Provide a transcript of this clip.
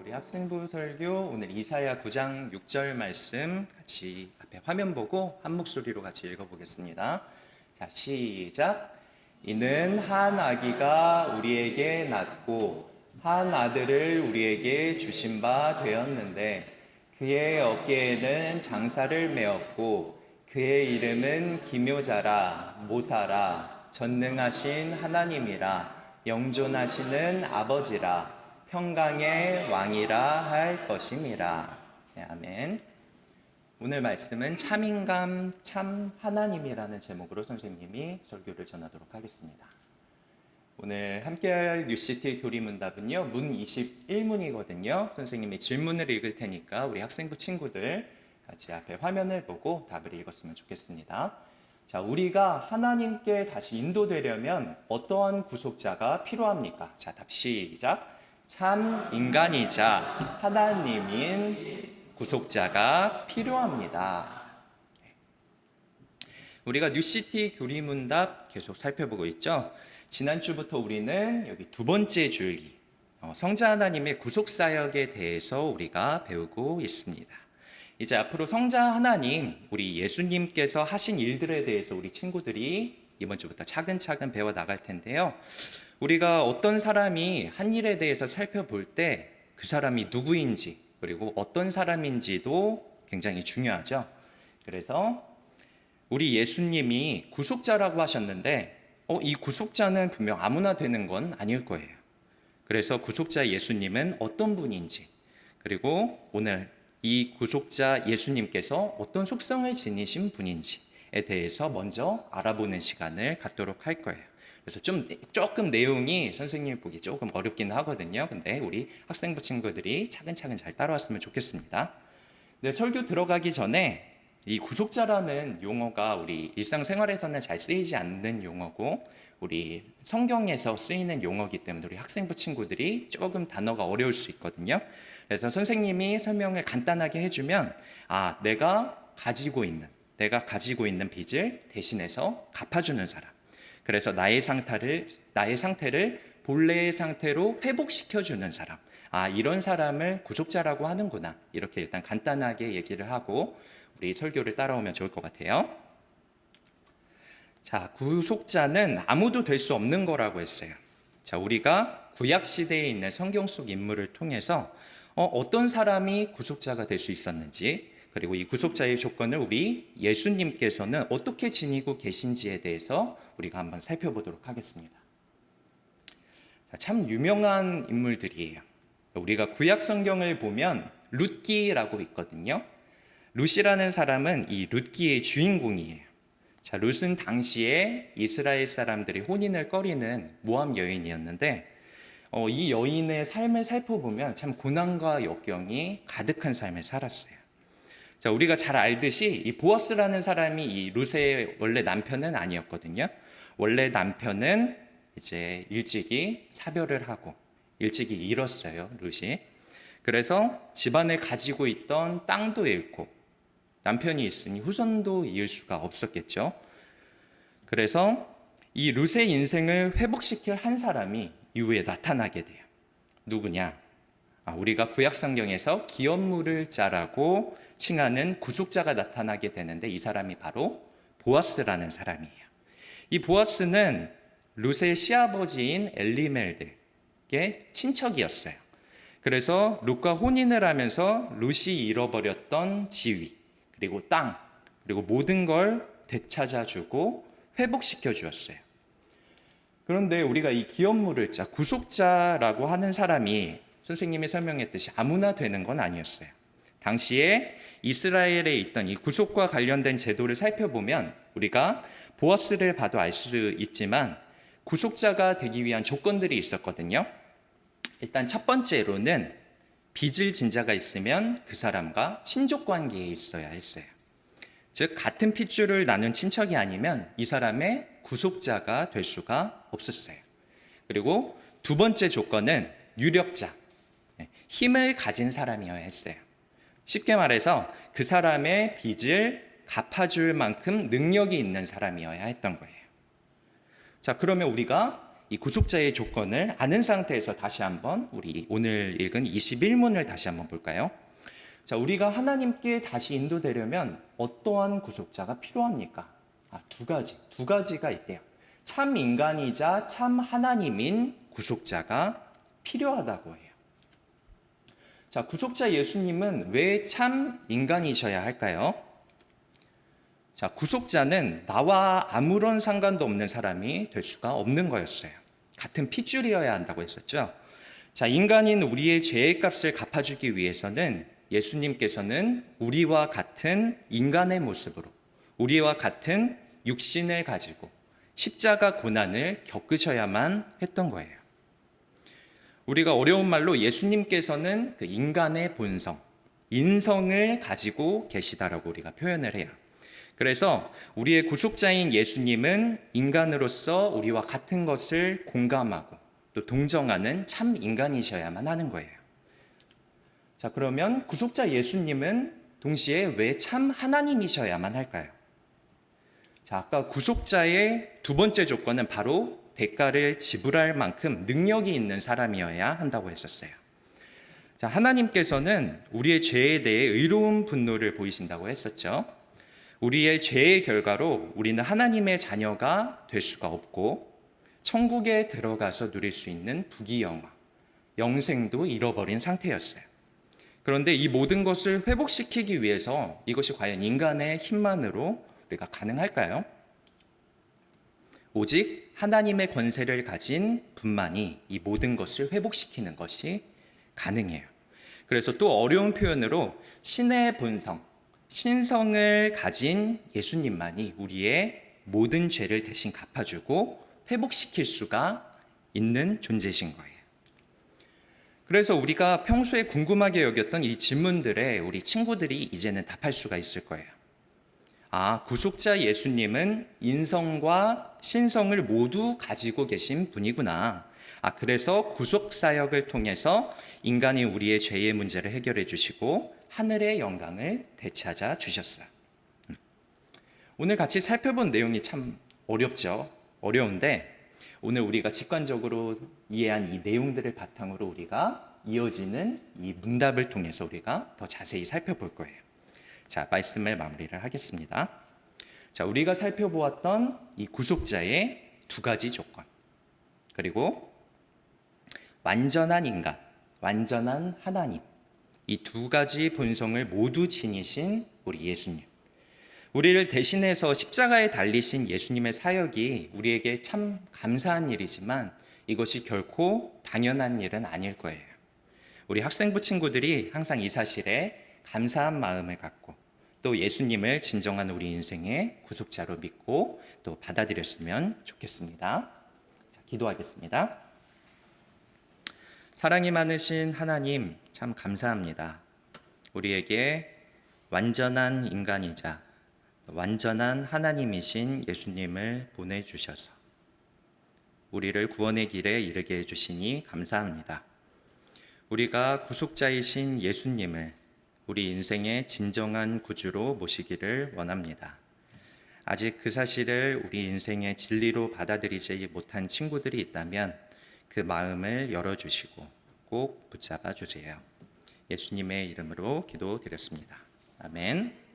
우리 학생부 설교 오늘 이사야 9장 6절 말씀 같이 앞에 화면 보고 한 목소리로 같이 읽어보겠습니다. 자, 시작. 이는 한 아기가 우리에게 낳고 한 아들을 우리에게 주신 바 되었는데 그의 어깨에는 장사를 메었고 그의 이름은 기묘자라 모사라 전능하신 하나님이라 영존하시는 아버지라 평강의 왕이라 할 것임이라. 네, 아멘. 오늘 말씀은 참인감 참 하나님이라는 제목으로 선생님이 설교를 전하도록 하겠습니다. 오늘 함께할 UCT 교리문답은요, 문 21문이거든요. 선생님이 질문을 읽을 테니까 우리 학생부 친구들 같이 앞에 화면을 보고 답을 읽었으면 좋겠습니다. 자, 우리가 하나님께 다시 인도되려면 어떠한 구속자가 필요합니까? 자, 답 시작. 참 인간이자 하나님인 구속자가 필요합니다. 우리가 뉴시티 교리문답 계속 살펴보고 있죠. 지난주부터 우리는 여기 두 번째 줄기 성자 하나님의 구속사역에 대해서 우리가 배우고 있습니다. 이제 앞으로 성자 하나님, 우리 예수님께서 하신 일들에 대해서 우리 친구들이 이번 주부터 차근차근 배워 나갈 텐데요. 우리가 어떤 사람이 한 일에 대해서 살펴볼 때 그 사람이 누구인지 그리고 어떤 사람인지도 굉장히 중요하죠. 그래서 우리 예수님이 구속자라고 하셨는데 이 구속자는 분명 아무나 되는 건 아닐 거예요. 그래서 구속자 예수님은 어떤 분인지 그리고 오늘 이 구속자 예수님께서 어떤 속성을 지니신 분인지에 대해서 먼저 알아보는 시간을 갖도록 할 거예요. 그래서 조금 내용이 선생님이 보기 조금 어렵긴 하거든요. 근데 우리 학생부 친구들이 차근차근 잘 따라왔으면 좋겠습니다. 근데 설교 들어가기 전에 이 구속자라는 용어가 우리 일상생활에서는 잘 쓰이지 않는 용어고 우리 성경에서 쓰이는 용어이기 때문에 우리 학생부 친구들이 조금 단어가 어려울 수 있거든요. 그래서 선생님이 설명을 간단하게 해주면 내가 가지고 있는 빚을 대신해서 갚아주는 사람. 그래서 나의 상태를 본래의 상태로 회복시켜주는 사람. 이런 사람을 구속자라고 하는구나. 이렇게 일단 간단하게 얘기를 하고 우리 설교를 따라오면 좋을 것 같아요. 자, 구속자는 아무도 될 수 없는 거라고 했어요. 자, 우리가 구약시대에 있는 성경 속 인물을 통해서 어떤 사람이 구속자가 될 수 있었는지 그리고 이 구속자의 조건을 우리 예수님께서는 어떻게 지니고 계신지에 대해서 우리가 한번 살펴보도록 하겠습니다. 자, 참 유명한 인물들이에요. 우리가 구약 성경을 보면 룻기라고 있거든요. 룻이라는 사람은 이 룻기의 주인공이에요. 자, 룻은 당시에 이스라엘 사람들이 혼인을 꺼리는 모함 여인이었는데 이 여인의 삶을 살펴보면 참 고난과 역경이 가득한 삶을 살았어요. 자, 우리가 잘 알듯이 이 보아스라는 사람이 이 룻의 원래 남편은 아니었거든요. 원래 남편은 이제 일찍이 사별을 하고 일찍이 잃었어요, 룻이. 그래서 집안에 가지고 있던 땅도 잃고 남편이 있으니 후손도 이을 수가 없었겠죠. 그래서 이 룻의 인생을 회복시킬 한 사람이 이후에 나타나게 돼요. 누구냐? 우리가 구약 성경에서 기업물을 자라고 칭하는 구속자가 나타나게 되는데 이 사람이 바로 보아스라는 사람이에요. 이 보아스는 룻의 시아버지인 엘리멜렉의 친척이었어요. 그래서 룻과 혼인을 하면서 룻이 잃어버렸던 지위, 그리고 땅, 그리고 모든 걸 되찾아주고 회복시켜 주었어요. 그런데 우리가 이 기업물을 구속자라고 하는 사람이 선생님이 설명했듯이 아무나 되는 건 아니었어요. 당시에 이스라엘에 있던 이 구속과 관련된 제도를 살펴보면 우리가 보아스를 봐도 알 수 있지만 구속자가 되기 위한 조건들이 있었거든요. 일단 첫 번째로는 빚을 진 자가 있으면 그 사람과 친족 관계에 있어야 했어요. 즉 같은 핏줄을 나눈 친척이 아니면 이 사람의 구속자가 될 수가 없었어요. 그리고 두 번째 조건은 유력자, 힘을 가진 사람이어야 했어요. 쉽게 말해서 그 사람의 빚을 갚아줄 만큼 능력이 있는 사람이어야 했던 거예요. 자, 그러면 우리가 이 구속자의 조건을 아는 상태에서 다시 한번 우리 오늘 읽은 21문을 다시 한번 볼까요? 자, 우리가 하나님께 다시 인도되려면 어떠한 구속자가 필요합니까? 두 가지가 있대요. 참 인간이자 참 하나님인 구속자가 필요하다고 해요. 자, 구속자 예수님은 왜 참 인간이셔야 할까요? 자, 구속자는 나와 아무런 상관도 없는 사람이 될 수가 없는 거였어요. 같은 핏줄이어야 한다고 했었죠. 자, 인간인 우리의 죄의 값을 갚아주기 위해서는 예수님께서는 우리와 같은 인간의 모습으로, 우리와 같은 육신을 가지고 십자가 고난을 겪으셔야만 했던 거예요. 우리가 어려운 말로 예수님께서는 그 인간의 본성, 인성을 가지고 계시다라고 우리가 표현을 해요. 그래서 우리의 구속자인 예수님은 인간으로서 우리와 같은 것을 공감하고 또 동정하는 참 인간이셔야만 하는 거예요. 자, 그러면 구속자 예수님은 동시에 왜 참 하나님이셔야만 할까요? 자, 아까 구속자의 두 번째 조건은 바로 대가를 지불할 만큼 능력이 있는 사람이어야 한다고 했었어요. 자, 하나님께서는 우리의 죄에 대해 의로운 분노를 보이신다고 했었죠. 우리의 죄의 결과로 우리는 하나님의 자녀가 될 수가 없고 천국에 들어가서 누릴 수 있는 부귀영화, 영생도 잃어버린 상태였어요. 그런데 이 모든 것을 회복시키기 위해서 이것이 과연 인간의 힘만으로 우리가 가능할까요? 오직 하나님의 권세를 가진 분만이 이 모든 것을 회복시키는 것이 가능해요. 그래서 또 어려운 표현으로 신의 본성, 신성을 가진 예수님만이 우리의 모든 죄를 대신 갚아주고 회복시킬 수가 있는 존재이신 거예요. 그래서 우리가 평소에 궁금하게 여겼던 이 질문들에 우리 친구들이 이제는 답할 수가 있을 거예요. 구속자 예수님은 인성과 신성을 모두 가지고 계신 분이구나. 그래서 구속사역을 통해서 인간이 우리의 죄의 문제를 해결해 주시고 하늘의 영광을 되찾아 주셨어요. 오늘 같이 살펴본 내용이 참 어렵죠. 어려운데 오늘 우리가 직관적으로 이해한 이 내용들을 바탕으로 우리가 이어지는 이 문답을 통해서 우리가 더 자세히 살펴볼 거예요. 자, 말씀을 마무리를 하겠습니다. 자, 우리가 살펴보았던 이 구속자의 두 가지 조건, 그리고 완전한 인간, 완전한 하나님, 이 두 가지 본성을 모두 지니신 우리 예수님, 우리를 대신해서 십자가에 달리신 예수님의 사역이 우리에게 참 감사한 일이지만 이것이 결코 당연한 일은 아닐 거예요. 우리 학생부 친구들이 항상 이 사실에 감사한 마음을 갖고 또 예수님을 진정한 우리 인생의 구속자로 믿고 또 받아들였으면 좋겠습니다. 자, 기도하겠습니다. 사랑이 많으신 하나님, 참 감사합니다. 우리에게 완전한 인간이자 완전한 하나님이신 예수님을 보내주셔서 우리를 구원의 길에 이르게 해주시니 감사합니다. 우리가 구속자이신 예수님을 우리 인생의 진정한 구주로 모시기를 원합니다. 아직 그 사실을 우리 인생의 진리로 받아들이지 못한 친구들이 있다면 그 마음을 열어주시고 꼭 붙잡아 주세요. 예수님의 이름으로 기도드렸습니다. 아멘.